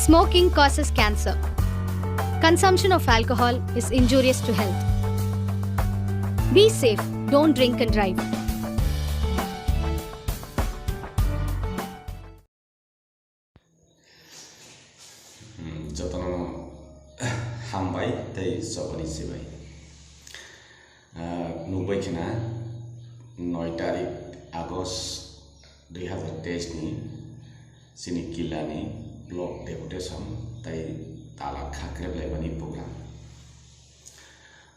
Smoking causes cancer. Consumption of alcohol is injurious to health. Be safe, don't drink and drive. Jotono hambai tei sobani sibai. Nubai kena 9 tarik Agustus 2023 ni sini kila ni blog deputation tai talak khakreb laibani program.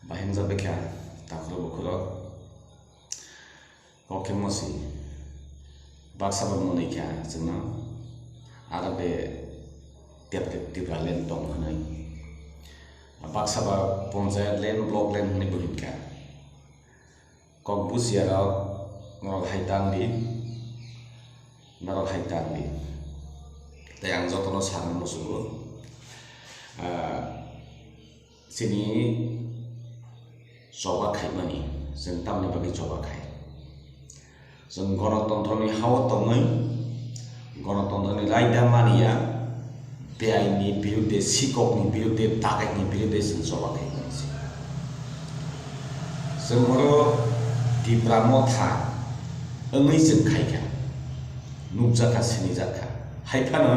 Bahin jabe kya takro bukuro kokemosi baksabar moni kya jena arabe tiap len tong hanai baksaba ponjayat len blok len ni buhin kya kok busiara ngol haitang di narok haitang di tayang jotono sarang musuh sini coba khai mani sentam ni bagi coba khai sen gণতন্ত্র ni hawa tongai gণতন্ত্র ni raida mani ya beai ni birude sikok ni birude takai ni birude sen coba khai mani sen moro di pramotha engai sen khai kha nukjaka sini jaka haifana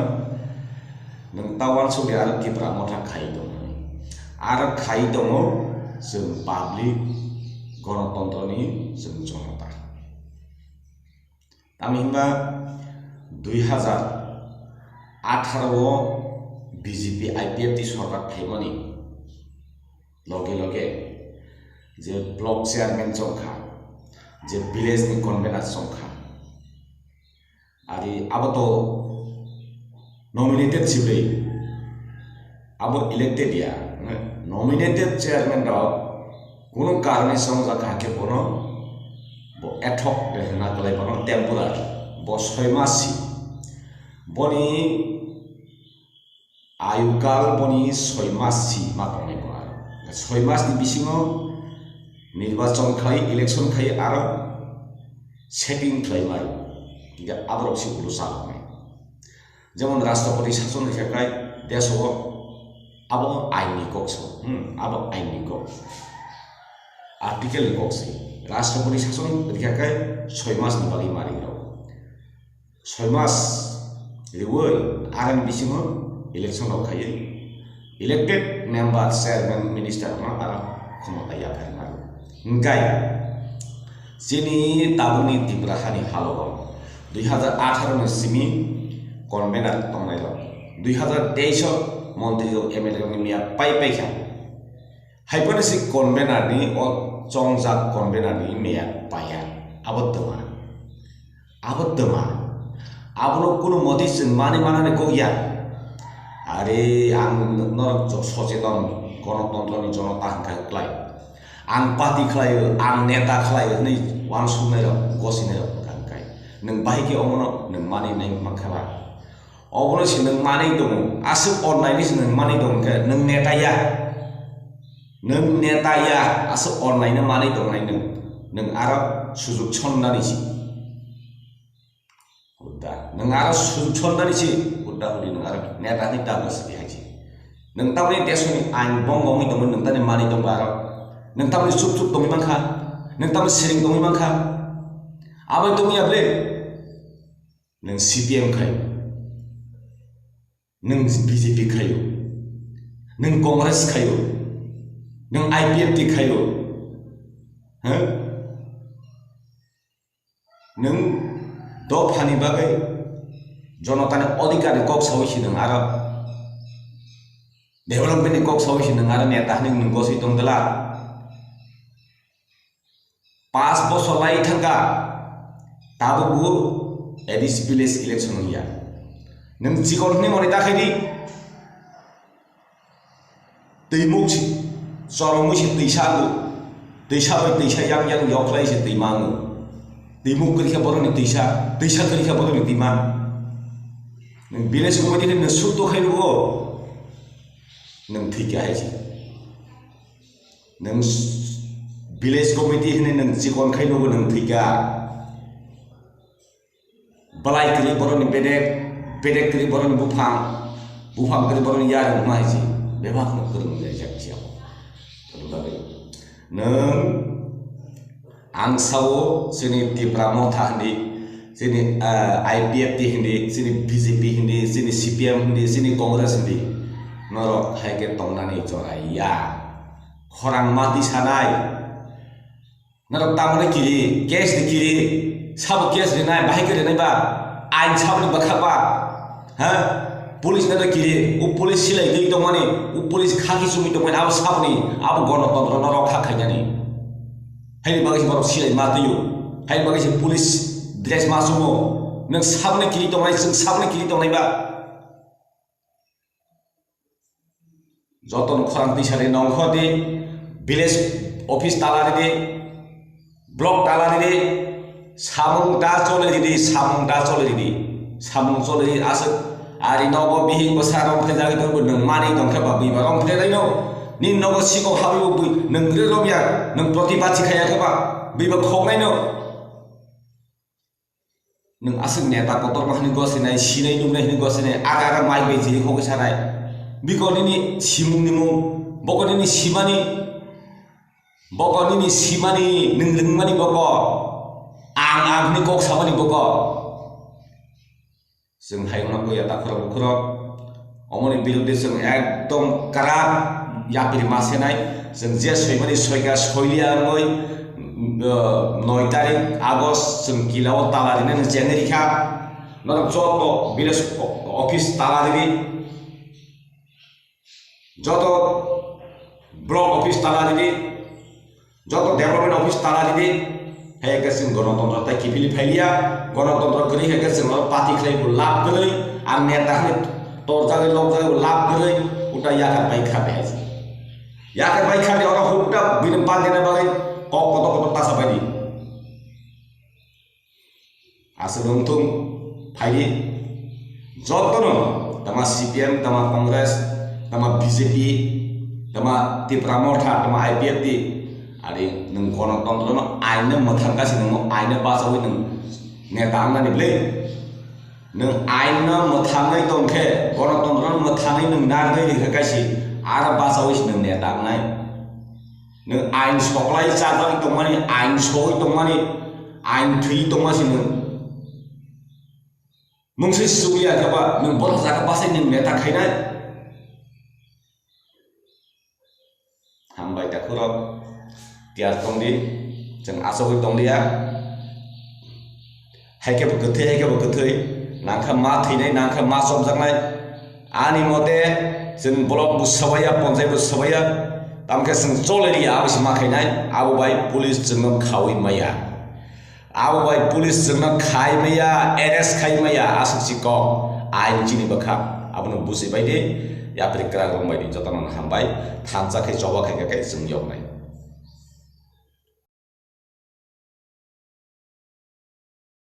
nang tawan so biar di pramotha khai dong ar khai dong जों public गणतन्त्रनि जों जनता तामिनबा 2018 BJP IPF T सरकार थाइमानि लगे लगे जे block chairman संखा जे विलेज नि कन्वेनर संखा आदि अब तो नॉमिनेटेड सिब्ले अब इलेक्टेड या nominated chairman dog kuno karne song jaka ke bono bo ethok de na kalai bono temporary bo 6 masi boni ayukal boni 6 masi ma tongai bo 6 mas ni bisingo nirbachon khai election khai aro setting khai maru tiga abrok si ulu sal jemon rashtrapati shason rekai deso abo aini kokso abo aini kok artikel kokse rashtrapati shason dikhakai 6 mas ni bagi mari ro 6 mas reward aran bisingo election au khai elected member chairman minister ma ara khomota ya bhai maru ngai sini tabuni tibrahani halo 2018 ni simi convener tongai ro 2023 Monti jo MLA ni mia pai kya haipane si convener ni o chongjak convener ni mia paya abaddama abono kuno moti sin mani manane ko ya are ang norok jo socheton গণতন্ত্র ni jonota hangkai klai ang party klai ang neta klai ni wan sumero gosinero hangkai nang bahiki omono nang mani nang makhaba obono si nang mani dong asuk online ni nang mani dong ke nang neta ya asuk online na mani dong nai nang arab sujuk chonnani si udah nang arab sujuk chonnani si udah huli nang arab neta ni dagus bi haji nang tawni desuni an bonggong ni dong nang tani mani dong barab nang tawni sup dong mangkha nang tawni sering dong mangkha abai dong ya ble nang CPM khai nang BJP khayo nang Congress khayo nang IPF ti khayo nang do phani bagai jonota ni odhikar kok sawi nang ara development ni kok sawi nang ara neta nang gosi tong dala 5 বছর লাই thanga tabu bu edis village election ya nang jikon ni moni dakhai teimuk si sorong si teisalu teisa yang yoklai si teimangu teimuk kri kha boron ni teisa kri kha boron ni timang nang village committee ni su to khai lo nang thik hai si nang village committee ni nang jikon khai lo nang thika balai kri boron ni bedek kri boron ni bufang buham kali baru ya yang mai sih bebas nak kerung dari siapa kalau bagai neng angsawo sini di pramotha hindi sini IPF hindi sini BJP hindi sini CPM hindi sini Kongres hindi norok haike tongnani corai ya orang mati sanai norok tamane kiri case di kiri sab case di nai bahai kiri nai ba ain sab ni bakha ba ha police na kiri u police silai dei tongmani u police khaki sumi tongmani ab sab ni ab gণতন্ত্র norok khakhaiani hai bagi borok silai matiyo hai bagi police dress masumo nang sab ni kiri tongmani sing sab ni kiri tongnai ba joton khorang tisari nongkho de village office talari de block talari de samung da chole di samung chole asuk ari nogo bihi basarong phejagi to nang mani dong khaba bi barong phejai no ni nogo siko habi bu nang gre romya nang protibati khaya khaba bi ba khongai no nang asuk neta kotor mahni gosinai sinai numnai ni gosinai aga mai be jiri khoge sanai bikoni ni simung ni mu bokoni ni simani nang mani boko ang ni kok samani boko जों हायंनांगौ या दाखुरा बुखुरा अमनि बिरुद्धे जों एकदम कारा यापिरि मासेनाय जों जे सैमानि सयगा सयलियाङै 9 तारिख आगस्ट जों किलाव तालारिने जेनेरिखा नर जत विलेज अफिस तालारि जत ब्लक अफिस तालारि जत डेभलपमेन्ट अफिस तालारि हेके जों गणतन्त्र किफिलि फाइलिया गणतन्त्र गरि हेके जों पार्टी खैबो लाभ गरै आर नेता खै तोरजागै लबजागै लाभ गरै उटा याका बाइखा बेहाजि याका बाइखा दे अरा हुटा बिन पादेना बागै कक कत तासा बायदि आसलंथुं फाइलि जतनो तमा CPM तमा कांग्रेस तमा BJP तमा तिप्रामोथा तमा IPF di ari nang gণতন্ত্র no aina mathangkasi nang aina basawi nang neta angna ble nang aina mathangai tongkhe gণতন্ত্র no mathangai nang nargai likakasi ara basawi nang neta angnai nang ain soklai chajak tongmani ain soi tongmani ain thui tongmasi nang mungsi suya khaba nang bor jaka basai nang neta khainai hambai ta khurok tiar tongdi जों आसोगै दंलिया हायके बगथै नांखा मा थैनाय नांखा मा समजांनाय आनि मते जों ब्लक बुसबाया पन्चायत बुसबाया तामके जों चलेरिया आबस माखैनाय आबोबाय पुलिस जोंनो खावै माया आबोबाय पुलिस जोंनो खाय माया एरेस्ट खाय माया आसुसि क आइन जिनि बखा आबनो बुजिबाय दे यात्रिकरा रंबायदि जतन हामबाय थानजाखै जबाखै जों यौनाय